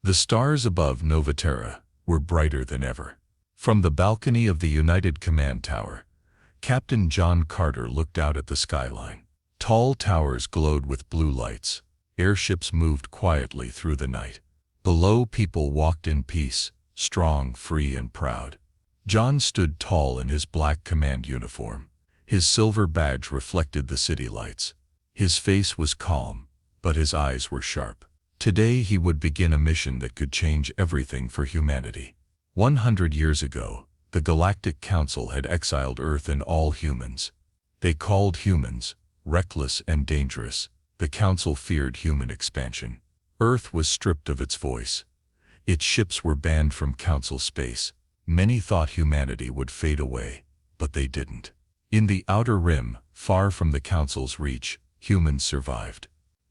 The stars above Novaterra were brighter than ever. From the balcony of the United Command Tower, Captain John Carter looked out at the skyline. Tall towers glowed with blue lights. Airships moved quietly through the night. Below, people walked in peace, strong, free, and proud. John stood tall in his black command uniform. His silver badge reflected the city lights. His face was calm, but his eyes were sharp. Today he would begin a mission that could change everything for humanity. 100 years ago, the Galactic Council had exiled Earth and all humans. They called humans reckless and dangerous. The Council feared human expansion. Earth was stripped of its voice. Its ships were banned from Council space. Many thought humanity would fade away, but they didn't. In the Outer Rim, far from the Council's reach, humans survived.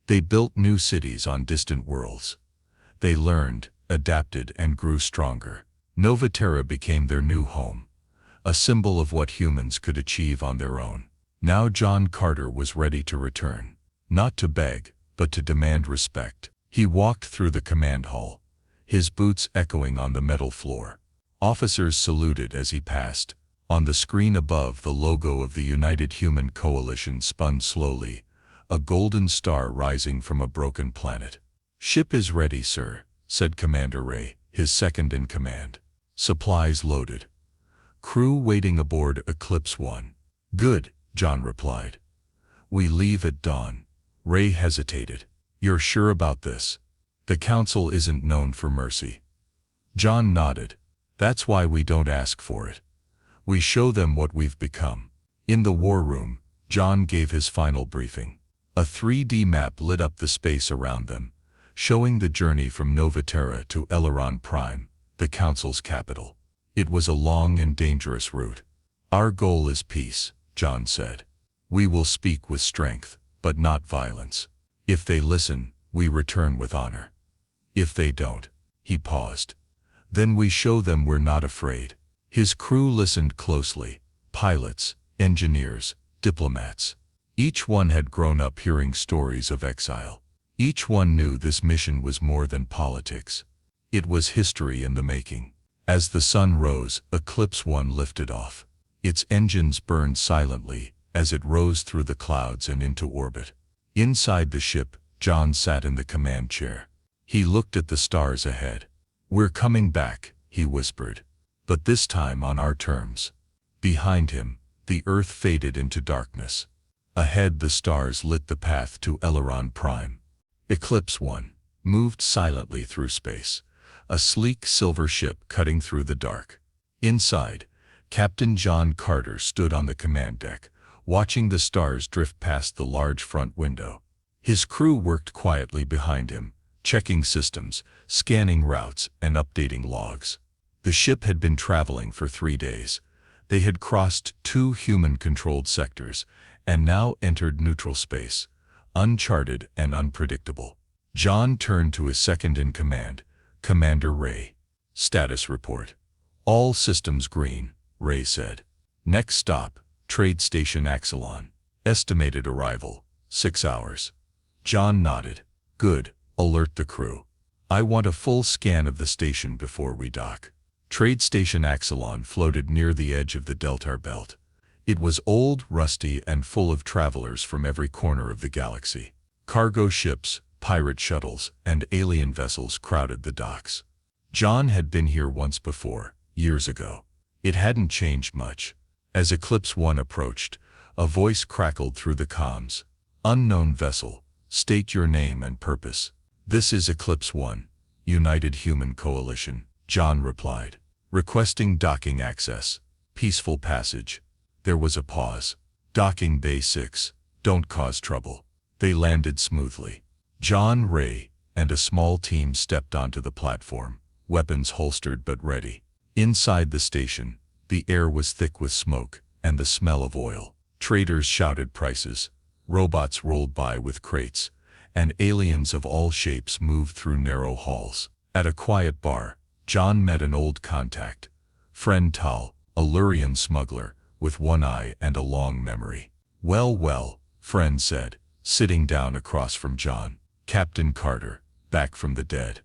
They built new cities on distant worlds. They learned, adapted, and grew stronger. Novaterra became their new home, a symbol of what humans could achieve on their own. Now John Carter was ready to return, not to beg, but to demand respect. He walked through the command hall, his boots echoing on the metal floor. Officers saluted as he passed. On the screen above, the logo of the United Human Coalition spun slowly, a golden star rising from a broken planet. "Ship is ready, sir," said Commander Ray, his second in command. "Supplies loaded. Crew waiting aboard Eclipse 1. "Good," John replied. "We leave at dawn." Ray hesitated. "You're sure about this? The Council isn't known for mercy." John nodded. "That's why we don't ask for it. We show them what we've become." In the war room, John gave his final briefing. A 3D map lit up the space around them, showing the journey from Novaterra to Eleron Prime, the Council's capital. It was a long and dangerous route. "Our goal is peace," John said. "We will speak with strength, but not violence. If they listen, we return with honor. If they don't," he paused, "then we show them we're not afraid." His crew listened closely: pilots, engineers, diplomats. Each one had grown up hearing stories of exile. Each one knew this mission was more than politics. It was history in the making. As the sun rose, Eclipse 1 lifted off. Its engines burned silently as it rose through the clouds and into orbit. Inside the ship, John sat in the command chair. He looked at the stars ahead. "We're coming back," he whispered, "but this time on our terms." Behind him, the Earth faded into darkness. Ahead, the stars lit the path to Eleron Prime. Eclipse 1 moved silently through space, a sleek silver ship cutting through the dark. Inside, Captain John Carter stood on the command deck, watching the stars drift past the large front window. His crew worked quietly behind him, checking systems, scanning routes, and updating logs. The ship had been traveling for 3 days. They had crossed 2 human-controlled sectors, and now entered neutral space, uncharted and unpredictable. John turned to his second-in-command, Commander Ray. "Status report." "All systems green," Ray said. "Next stop, Trade Station Axelon. Estimated arrival, 6 hours." John nodded. "Good, alert the crew. I want a full scan of the station before we dock." Trade Station Axelon floated near the edge of the Deltar Belt. It was old, rusty, and full of travelers from every corner of the galaxy. Cargo ships, pirate shuttles, and alien vessels crowded the docks. John had been here once before, years ago. It hadn't changed much. As Eclipse 1 approached, a voice crackled through the comms. "Unknown vessel, state your name and purpose." "This is Eclipse 1, United Human Coalition," John replied. "Requesting docking access. Peaceful passage." There was a pause. "Docking Bay 6, don't cause trouble." They landed smoothly. John, Ray, and a small team stepped onto the platform, weapons holstered but ready. Inside the station, the air was thick with smoke and the smell of oil. Traders shouted prices, robots rolled by with crates, and aliens of all shapes moved through narrow halls. At a quiet bar, John met an old contact, Friend Tal, a Lurian smuggler, with one eye and a long memory. "Well, well," Friend said, sitting down across from John. "Captain Carter, back from the dead.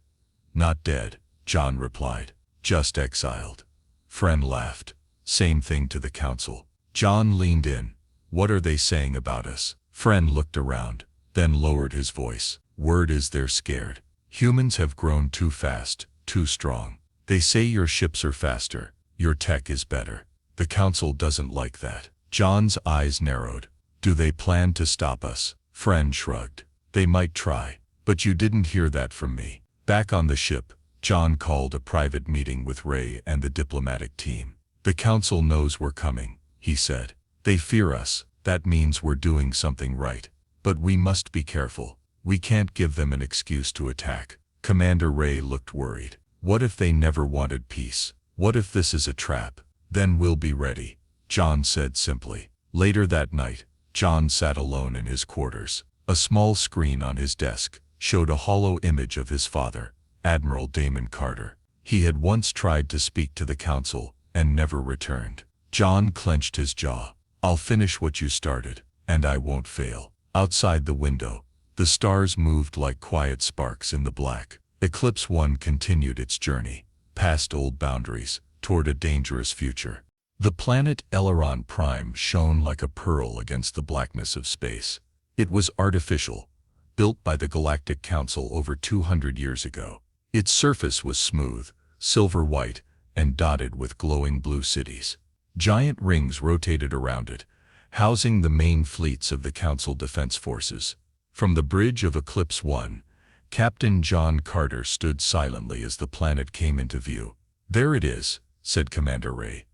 Not dead, John replied. Just exiled. Friend laughed. Same thing to the council. John leaned in. What are they saying about us? Friend looked around, then lowered his voice. Word is they're scared. Humans have grown too fast, too strong. They say your ships are faster, your tech is better. The council doesn't like that. John's eyes narrowed. Do they plan to stop us? Friend shrugged. They might try, but you didn't hear that from me. Back on the ship, John called a private meeting with Ray and the diplomatic team. The council knows we're coming, he said. They fear us. That means we're doing something right. But we must be careful. We can't give them an excuse to attack. Commander Ray looked worried. What if they never wanted peace? What if this is a trap? Then we'll be ready, John said simply. Later that night, John sat alone in his quarters. A small screen on his desk showed a hollow image of his father, Admiral Damon Carter. He had once tried to speak to the council and never returned. John clenched his jaw. I'll finish what you started, and I won't fail. Outside the window, the stars moved like quiet sparks in the black. Eclipse 1 continued its journey, past old boundaries, toward a dangerous future. The planet Eleron Prime shone like a pearl against the blackness of space. It was artificial, built by the Galactic Council over 200 years ago. Its surface was smooth, silver-white, and dotted with glowing blue cities. Giant rings rotated around it, housing the main fleets of the Council Defense Forces. From the bridge of Eclipse 1, Captain John Carter stood silently as the planet came into view. There it is, said Commander Ray.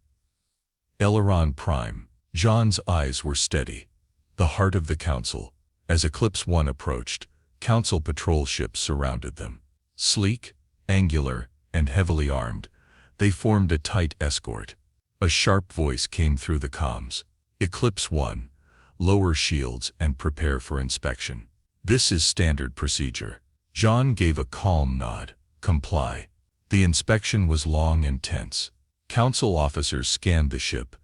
Eleron Prime. John's eyes were steady. The heart of the Council. As Eclipse 1 approached, Council patrol ships surrounded them. Sleek, angular, and heavily armed, they formed a tight escort. A sharp voice came through the comms. Eclipse 1, lower shields and prepare for inspection. This is standard procedure. John gave a calm nod. Comply. The inspection was long and tense. Council officers scanned the ship,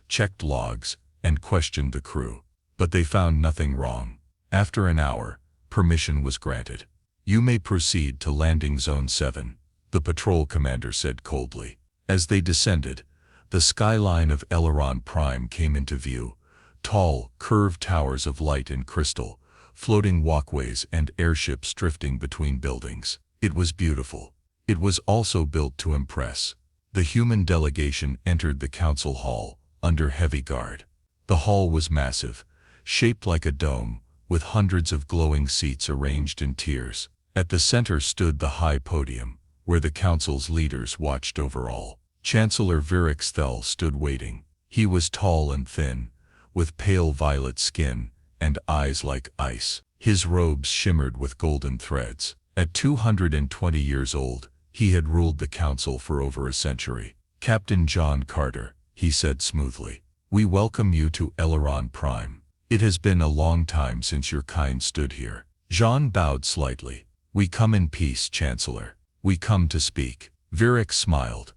checked logs, and questioned the crew. But they found nothing wrong. After an hour, permission was granted. You may proceed to Landing Zone 7, the patrol commander said coldly. As they descended, the skyline of Eleron Prime came into view. Tall, curved towers of light and crystal, floating walkways and airships drifting between buildings. It was beautiful. It was also built to impress. The human delegation entered the council hall, under heavy guard. The hall was massive, shaped like a dome, with hundreds of glowing seats arranged in tiers. At the center stood the high podium, where the council's leaders watched over all. Chancellor Virix Thel stood waiting. He was tall and thin, with pale violet skin and eyes like ice. His robes shimmered with golden threads. At 220 years old, he had ruled the council for over a century. Captain John Carter, he said smoothly, we welcome you to Eleron Prime. It has been a long time since your kind stood here. Jean bowed slightly. We come in peace, Chancellor. We come to speak. Virix smiled,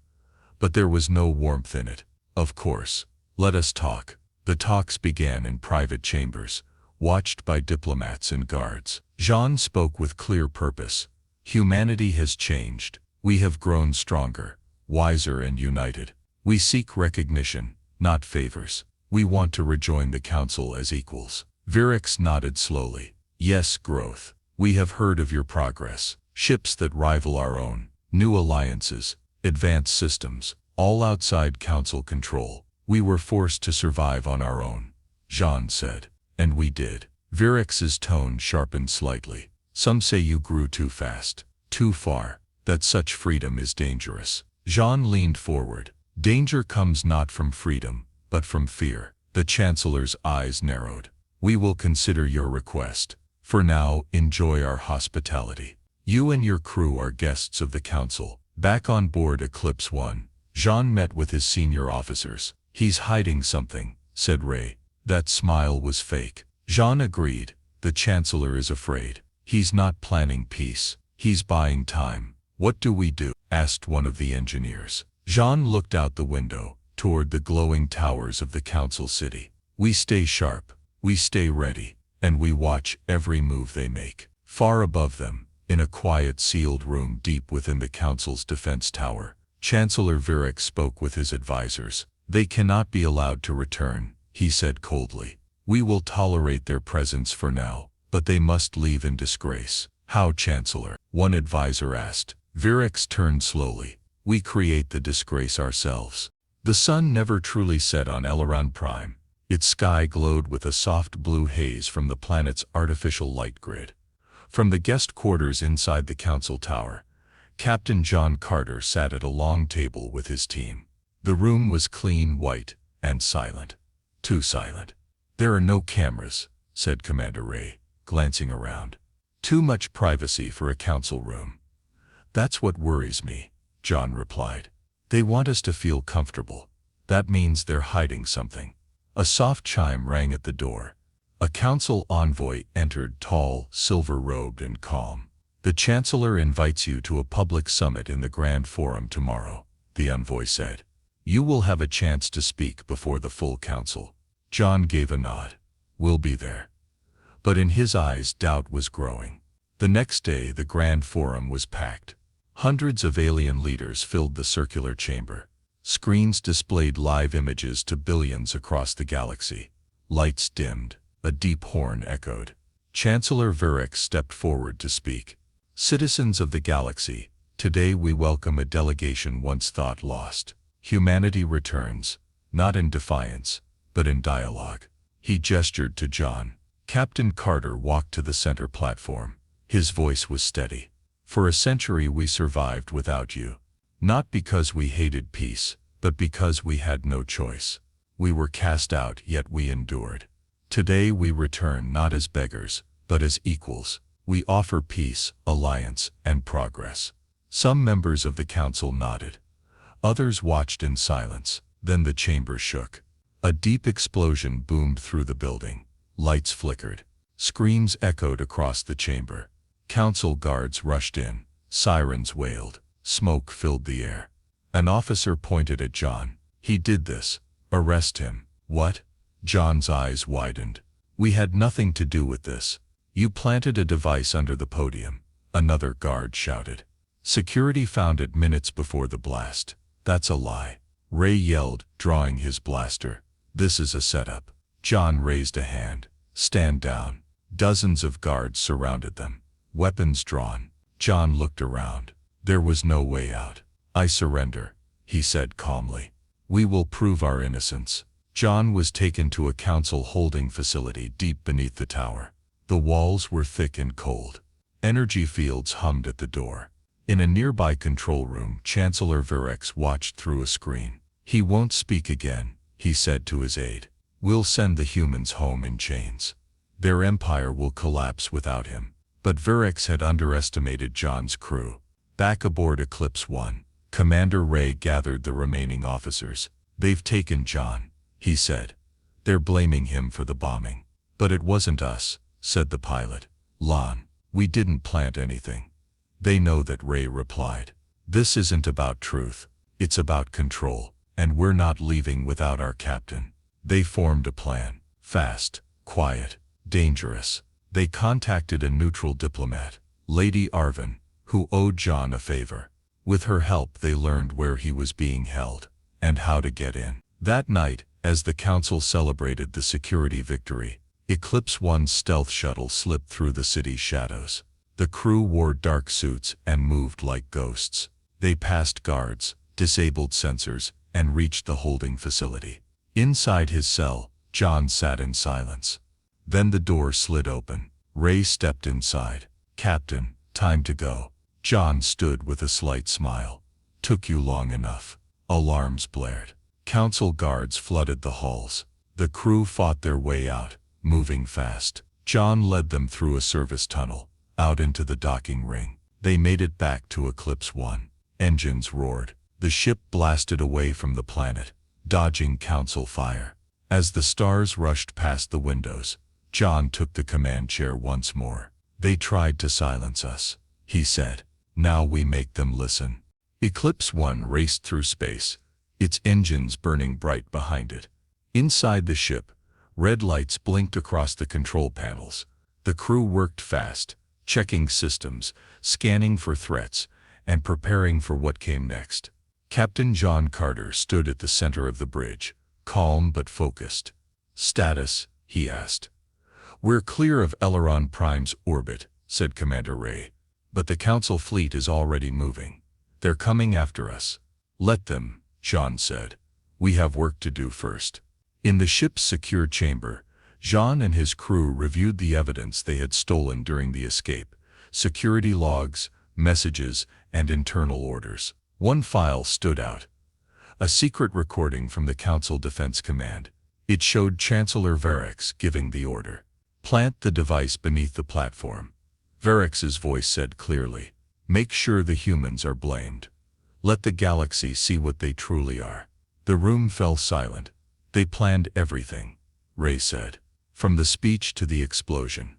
but there was no warmth in it. Of course. Let us talk. The talks began in private chambers, watched by diplomats and guards. Jean spoke with clear purpose. Humanity has changed. We have grown stronger, wiser and united. We seek recognition, not favors. We want to rejoin the council as equals. Virix nodded slowly. Yes, growth. We have heard of your progress. Ships that rival our own, new alliances, advanced systems, all outside council control. We were forced to survive on our own, Jean said. And we did. Virix's tone sharpened slightly. Some say you grew too fast, too far, that such freedom is dangerous. Jean leaned forward. Danger comes not from freedom, but from fear. The Chancellor's eyes narrowed. We will consider your request. For now, enjoy our hospitality. You and your crew are guests of the council. Back on board Eclipse 1, Jean met with his senior officers. He's hiding something, said Ray. That smile was fake. Jean agreed. The Chancellor is afraid. He's not planning peace. He's buying time. What do we do? Asked one of the engineers. Jean looked out the window, toward the glowing towers of the council city. We stay sharp. We stay ready. And we watch every move they make. Far above them, In a quiet, sealed room deep within the Council's defense tower, Chancellor Virek spoke with his advisors. "They cannot be allowed to return," he said coldly. "We will tolerate their presence for now, but they must leave in disgrace." "How, Chancellor?" one advisor asked. Virex turned slowly. "We create the disgrace ourselves." The sun never truly set on Eleron Prime. Its sky glowed with a soft blue haze from the planet's artificial light grid. From the guest quarters inside the Council Tower, Captain John Carter sat at a long table with his team. The room was clean, white, and silent. Too silent. "There are no cameras," said Commander Ray, glancing around. "Too much privacy for a council room." "That's what worries me," John replied. "They want us to feel comfortable. That means they're hiding something." A soft chime rang at the door. A council envoy entered, tall, silver-robed and calm. "The Chancellor invites you to a public summit in the Grand Forum tomorrow," the envoy said. "You will have a chance to speak before the full council." John gave a nod. "We'll be there." But in his eyes doubt was growing. The next day the Grand Forum was packed. Hundreds of alien leaders filled the circular chamber. Screens displayed live images to billions across the galaxy. Lights dimmed. A deep horn echoed. Chancellor Virek stepped forward to speak. "Citizens of the galaxy, today we welcome a delegation once thought lost. Humanity returns, not in defiance, but in dialogue." He gestured to John. Captain Carter walked to the center platform. His voice was steady. "For a century we survived without you. Not because we hated peace, but because we had no choice. We were cast out, yet we endured. Today we return not as beggars, but as equals. We offer peace, alliance, and progress." Some members of the council nodded. Others watched in silence. Then the chamber shook. A deep explosion boomed through the building. Lights flickered. Screams echoed across the chamber. Council guards rushed in. Sirens wailed. Smoke filled the air. An officer pointed at John. "He did this. Arrest him." "What?" John's eyes widened. "We had nothing to do with this." "You planted a device under the podium," another guard shouted. "Security found it minutes before the blast." "That's a lie," Ray yelled, drawing his blaster. "This is a setup." John raised a hand. "Stand down." Dozens of guards surrounded them, weapons drawn. John looked around. There was no way out. "I surrender," he said calmly. "We will prove our innocence." John was taken to a council holding facility deep beneath the tower. The walls were thick and cold. Energy fields hummed at the door. In a nearby control room, Chancellor Virex watched through a screen. "He won't speak again," he said to his aide. "We'll send the humans home in chains. Their empire will collapse without him." But Virex had underestimated John's crew. Back aboard Eclipse 1, Commander Ray gathered the remaining officers. "They've taken John," he said. "They're blaming him for the bombing." "But it wasn't us," said the pilot. "Lon, we didn't plant anything." "They know that," Ray replied. "This isn't about truth. It's about control, and we're not leaving without our captain." They formed a plan. Fast, quiet, dangerous. They contacted a neutral diplomat, Lady Arvin, who owed John a favor. With her help they learned where he was being held, and how to get in. That night, as the council celebrated the security victory, Eclipse 1's stealth shuttle slipped through the city's shadows. The crew wore dark suits and moved like ghosts. They passed guards, disabled sensors, and reached the holding facility. Inside his cell, John sat in silence. Then the door slid open. Ray stepped inside. "Captain, time to go." John stood with a slight smile. "Took you long enough." Alarms blared. Council guards flooded the halls. The crew fought their way out, moving fast. John led them through a service tunnel, out into the docking ring. They made it back to Eclipse 1. Engines roared. The ship blasted away from the planet, dodging council fire. As the stars rushed past the windows, John took the command chair once more. "They tried to silence us," he said. "Now we make them listen." Eclipse 1 raced through space, its engines burning bright behind it. Inside the ship, red lights blinked across the control panels. The crew worked fast, checking systems, scanning for threats, and preparing for what came next. Captain John Carter stood at the center of the bridge, calm but focused. "Status?" he asked. "We're clear of Eleron Prime's orbit," said Commander Ray. "But the Council fleet is already moving. They're coming after us." "Let them," John said. "We have work to do first." In the ship's secure chamber, Jean and his crew reviewed the evidence they had stolen during the escape: security logs, messages, and internal orders. One file stood out: a secret recording from the Council Defense Command. It showed Chancellor Varix giving the order, "Plant the device beneath the platform." Varix's voice said clearly, "Make sure the humans are blamed. Let the galaxy see what they truly are." The room fell silent. "They planned everything," Ray said. "From the speech to the explosion."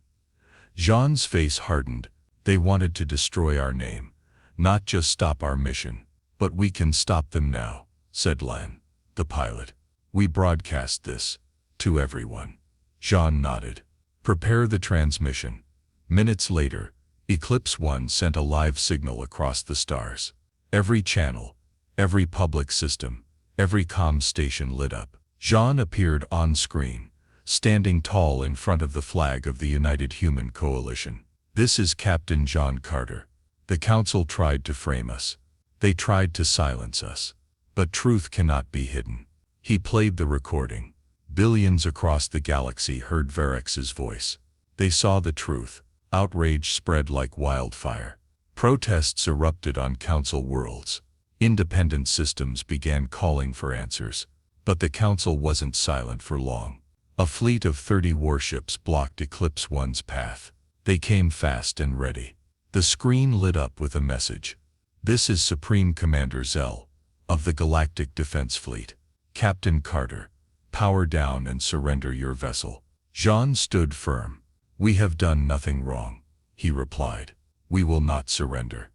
Jean's face hardened. "They wanted to destroy our name, not just stop our mission." "But we can stop them now," said Len, the pilot. "We broadcast this to everyone." Jean nodded. "Prepare the transmission." Minutes later, Eclipse One sent a live signal across the stars. Every channel, every public system, every comm station lit up. Jean appeared on screen, standing tall in front of the flag of the United Human Coalition. "This is Captain John Carter. The Council tried to frame us. They tried to silence us. But truth cannot be hidden." He played the recording. Billions across the galaxy heard Varix's voice. They saw the truth. Outrage spread like wildfire. Protests erupted on Council worlds. Independent systems began calling for answers. But the Council wasn't silent for long. A fleet of 30 warships blocked Eclipse One's path. They came fast and ready. The screen lit up with a message: "This is Supreme Commander Zell, of the Galactic Defense Fleet. Captain Carter, power down and surrender your vessel." Jean stood firm. "We have done nothing wrong," he replied. "We will not surrender."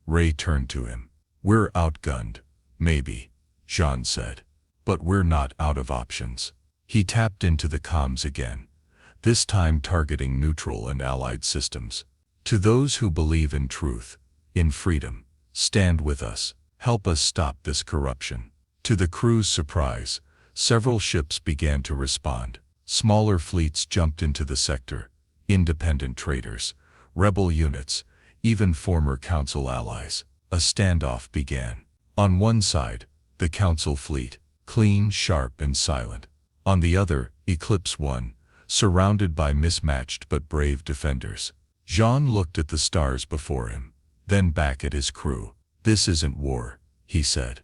Ray turned to him. "We're outgunned, maybe," Jean said. "But we're not out of options." He tapped into the comms again, this time targeting neutral and allied systems. "To those who believe in truth, in freedom, stand with us. Help us stop this corruption." To the crew's surprise, several ships began to respond. Smaller fleets jumped into the sector: independent traders, rebel units, even former Council allies. A standoff began. On one side, the Council fleet, clean, sharp, and silent. On the other, Eclipse One, surrounded by mismatched but brave defenders. Jean looked at the stars before him, then back at his crew. "This isn't war," he said.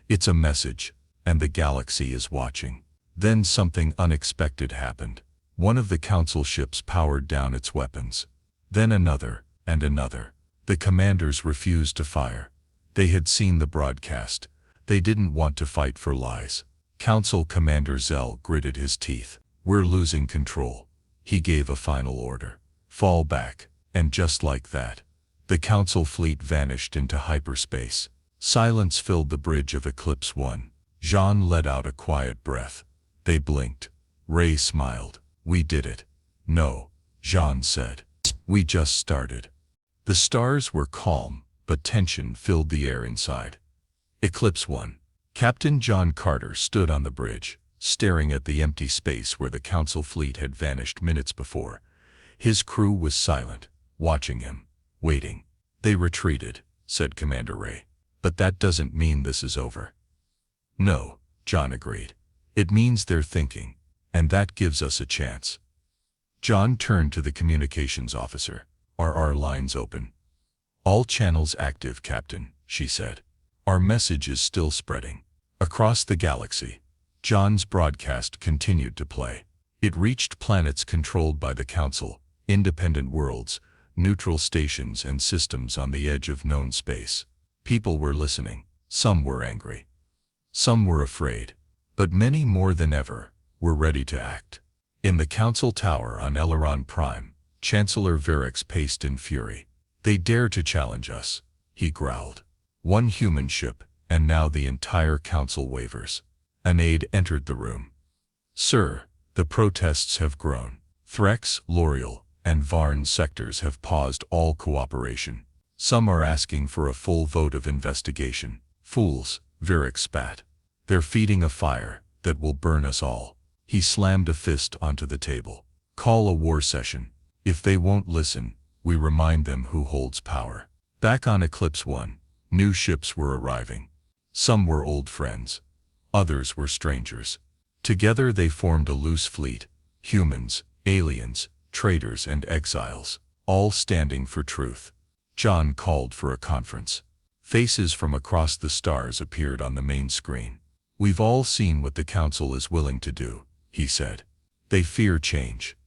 "It's a message, and the galaxy is watching." Then something unexpected happened. One of the Council ships powered down its weapons. Then another, and another. The commanders refused to fire. They had seen the broadcast. They didn't want to fight for lies. Council Commander Zell gritted his teeth. "We're losing control." He gave a final order: "Fall back." And just like that, the Council fleet vanished into hyperspace. Silence filled the bridge of Eclipse One. Jean let out a quiet breath. They blinked. Ray smiled. "We did it." "No," Jean said. "We just started." The stars were calm, but tension filled the air inside. Eclipse One. Captain John Carter stood on the bridge, staring at the empty space where the Council fleet had vanished minutes before. His crew was silent, watching him, waiting. "They retreated," said Commander Ray. "But that doesn't mean this is over." "No," John agreed. "It means they're thinking, and that gives us a chance." John turned to the communications officer. "Are our lines open?" "All channels active, Captain," she said. "Our message is still spreading." Across the galaxy, John's broadcast continued to play. It reached planets controlled by the Council, independent worlds, neutral stations, and systems on the edge of known space. People were listening. Some were angry. Some were afraid. But many, more than ever, were ready to act. In the Council Tower on Eleron Prime, Chancellor Varix paced in fury. "They dare to challenge us," he growled. "One human ship, and now the entire Council wavers." An aide entered the room. "Sir, the protests have grown. Threx, L'Oreal, and Varn sectors have paused all cooperation. Some are asking for a full vote of investigation. Fools, Virex spat. They're feeding a fire that will burn us all. He slammed a fist onto the table. Call a war session. If they won't listen, we remind them who holds power. Back on Eclipse 1, new ships were arriving. Some were old friends. Others were strangers. Together they formed a loose fleet. Humans, aliens, traitors and exiles, all standing for truth. John called for a conference. Faces from across the stars appeared on the main screen. We've all seen what the Council is willing to do, he said. They fear change.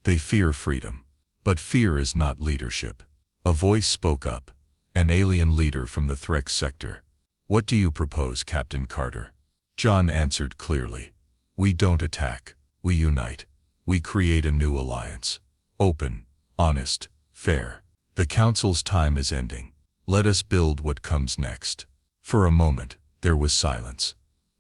They fear freedom. But fear is not leadership. A voice spoke up, an alien leader from the Threx sector. What do you propose, Captain Carter? John answered clearly. We don't attack, we unite. We create a new alliance. Open, honest, fair. The Council's time is ending. Let us build what comes next. For a moment, there was silence.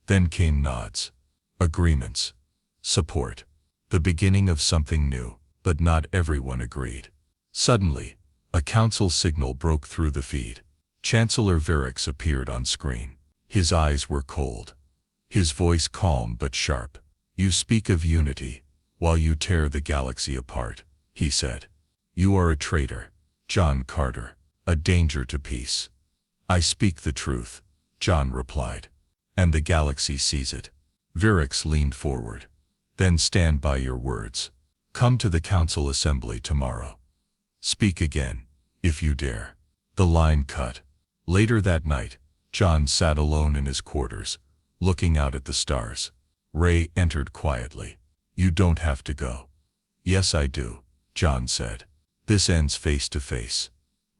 Then came nods, agreements, support. The beginning of something new, but not everyone agreed. Suddenly, a Council signal broke through the feed. Chancellor Virex appeared on screen. His eyes were cold. His voice calm but sharp. You speak of unity, while you tear the galaxy apart, he said. You are a traitor, John Carter, a danger to peace. I speak the truth, John replied. And the galaxy sees it. Virex leaned forward. Then stand by your words. Come to the Council Assembly tomorrow. Speak again, if you dare. The line cut. Later that night, John sat alone in his quarters, looking out at the stars. Ray entered quietly. You don't have to go. Yes, I do, John said. This ends face to face.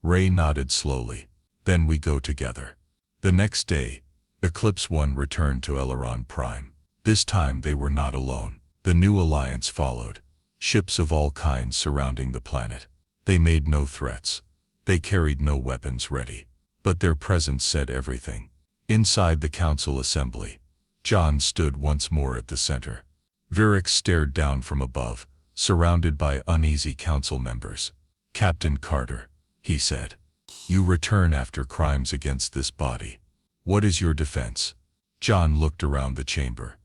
Ray nodded slowly. Then we go together. The next day, Eclipse 1 returned to Eleron Prime. This time they were not alone. The new alliance followed. Ships of all kinds surrounding the planet. They made no threats. They carried no weapons ready. But their presence said everything. Inside the Council Assembly, John stood once more at the center. Virex stared down from above, surrounded by uneasy council members. Captain Carter, he said. You return after crimes against this body. What is your defense? John looked around the chamber.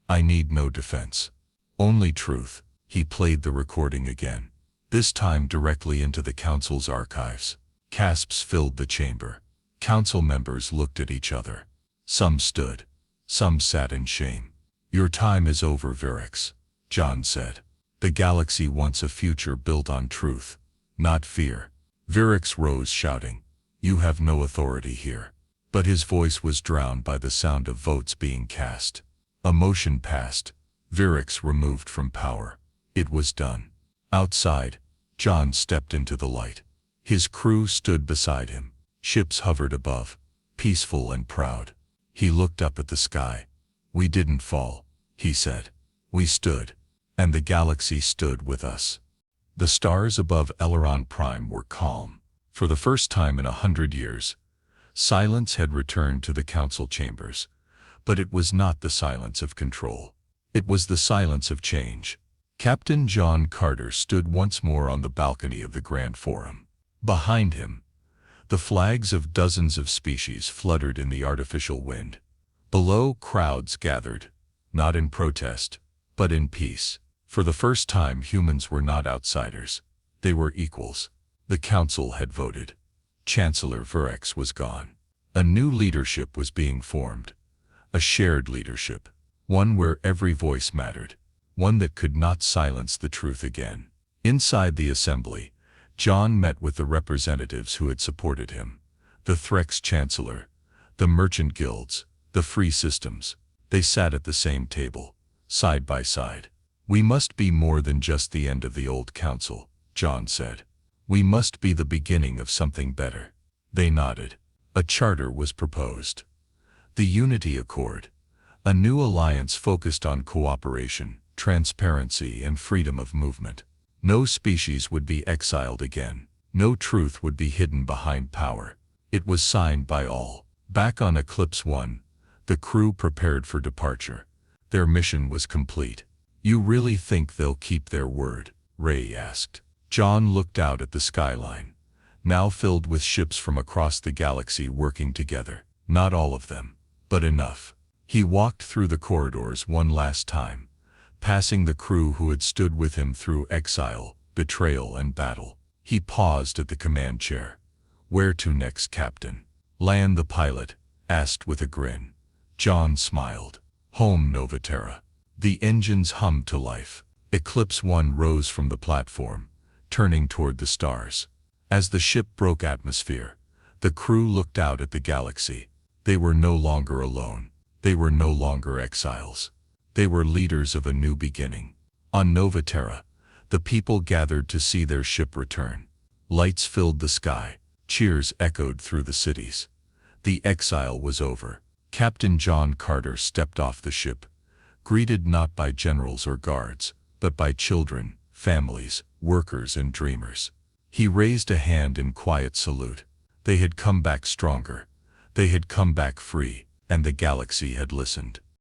I need no defense. Only truth. He played the recording again. This time directly into the Council's archives. Gasps filled the chamber. Council members looked at each other. Some stood. Some sat in shame. Your time is over, Virex, John said. The galaxy wants a future built on truth, not fear. Virex rose shouting, you have no authority here. But his voice was drowned by the sound of votes being cast. A motion passed. Virex removed from power. It was done. Outside, John stepped into the light. His crew stood beside him. Ships hovered above, peaceful and proud. He looked up at the sky. We didn't fall, he said. We stood. And the galaxy stood with us. The stars above Eleron Prime were calm. For the first time in 100 years, silence had returned to the council chambers. But it was not the silence of control. It was the silence of change. Captain John Carter stood once more on the balcony of the Grand Forum. Behind him, the flags of dozens of species fluttered in the artificial wind. Below, crowds gathered, not in protest, but in peace. For the first time, humans were not outsiders. They were equals. The council had voted. Chancellor Virex was gone. A new leadership was being formed. A shared leadership. One where every voice mattered. One that could not silence the truth again. Inside the assembly, John met with the representatives who had supported him. The Threx Chancellor, the merchant guilds, the free systems. They sat at the same table, side by side. We must be more than just the end of the old council, John said. We must be the beginning of something better. They nodded. A charter was proposed. The Unity Accord. A new alliance focused on cooperation, transparency, and freedom of movement. No species would be exiled again. No truth would be hidden behind power. It was signed by all. Back on Eclipse 1, the crew prepared for departure. Their mission was complete. You really think they'll keep their word? Ray asked. John looked out at the skyline, now filled with ships from across the galaxy working together. Not all of them, but enough. He walked through the corridors one last time, passing the crew who had stood with him through exile, betrayal, and battle. He paused at the command chair. "Where to next, Captain?" "Land," the pilot asked with a grin. John smiled. "Home, Novaterra." The engines hummed to life. Eclipse 1 rose from the platform, turning toward the stars. As the ship broke atmosphere, the crew looked out at the galaxy. They were no longer alone. They were no longer exiles. They were leaders of a new beginning. On Novaterra, the people gathered to see their ship return. Lights filled the sky. Cheers echoed through the cities. The exile was over. Captain John Carter stepped off the ship, greeted not by generals or guards, but by children, families, workers, and dreamers. He raised a hand in quiet salute. They had come back stronger. They had come back free, and the galaxy had listened.